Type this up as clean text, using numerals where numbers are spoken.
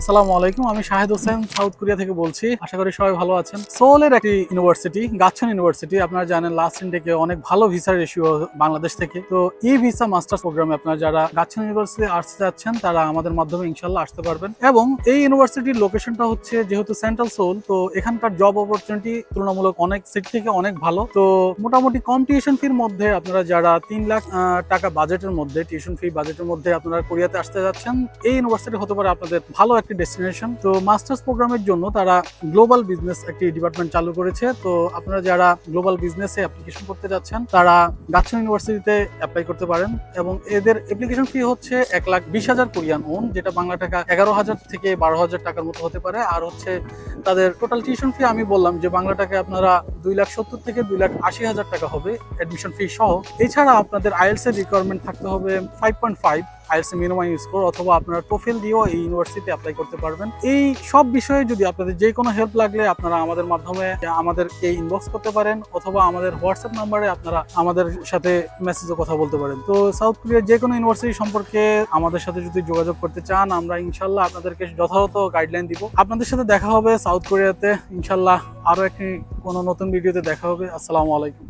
আসসালামু আলাইকুম, আমি শাহেদ হোসেন সাউথ কোরিয়া থেকে বলছি। আশা করি সবাই ভালো আছেন। সোলের একটি ইউনিভার্সিটি, গাচ্চন ইউনিভার্সিটি, আপনারা জানেন লাস্ট ইনটেকে অনেক ভালো ভিসা রেশিও বাংলাদেশ থেকে। তো এই ভিসা মাস্টার্স প্রোগ্রামে আপনারা যারা গাচ্চন ইউনিভার্সিটি আসতে যাচ্ছেন তারা আমাদের মাধ্যমে ইনশাল্লাহ আসতে পারবেন। এবং এই ইউনিভার্সিটির লোকেশনটা হচ্ছে যেহেতু সেন্ট্রাল সোল, তো এখানকার জব অপরচুনিটি তুলনামূলক অনেক সিট থেকে অনেক ভালো। তো মোটামুটি কম টিউশন ফির মধ্যে আপনারা যারা 3 লাখ টাকা বাজেটের মধ্যে, টিউশন ফি বাজেটের মধ্যে আপনারা কোরিয়াতে আসতে যাচ্ছেন, এই ইউনিভার্সিটি হতে পারে আপনাদের ভালো একটি ডেস্টিনেশন। তো মাস্টার্স প্রোগ্রামের জন্য তারা গ্লোবাল বিজনেস একটি ডিপার্টমেন্ট চালু করেছে। তো আপনারা যারা গ্লোবাল বিজনেসে অ্যাপ্লিকেশন করতে যাচ্ছেন তারা গাচ্চন ইউনিভার্সিটিতে অ্যাপ্লাই করতে পারেন। এবং এদের অ্যাপ্লিকেশন ফি হচ্ছে 1,20,000 কোরিয়ান ওন, যেটা বাংলা টাকা 11,000 থেকে 12,000 টাকার মতো হতে পারে। আর হচ্ছে তাদের টোটাল টিউশন ফি আমি বললাম যে বাংলা টাকায় আপনারা 2,70,000 থেকে 2,80,000 টাকা হবে অ্যাডমিশন ফি সহ। এছাড়া আপনাদের আইএলটিএস এর রিকোয়ারমেন্ট থাকতে হবে 5.5 আইএলটিএস মিনিমাম স্কোর, অথবা আপনারা টোফেল দিয়েও এই ইউনিভার্সিটিতে অ্যাপ্লাই করতে পারবেন। এই সব বিষয়ে যদি আপনাদের যে কোনো হেল্প লাগলে আপনারা আমাদের মাধ্যমে আমাদেরকে ইনবক্স করতে পারেন, অথবা আমাদের হোয়াটসঅ্যাপ নাম্বারে আপনারা আমাদের সাথে মেসেজে কথা বলতে পারেন। তো সাউথ কোরিয়ার যে কোনো ইউনিভার্সিটি সম্পর্কে আমাদের সাথে যদি যোগাযোগ করতে চান, আমরা ইনশাল্লাহ আপনাদেরকে যথাযথ গাইডলাইন দিব। আপনাদের সাথে দেখা হবে সাউথ কোরিয়াতে ইনশাল্লাহ। আরো একটি কোনো নতুন ভিডিওতে দেখা হবে। আসসালামু আলাইকুম।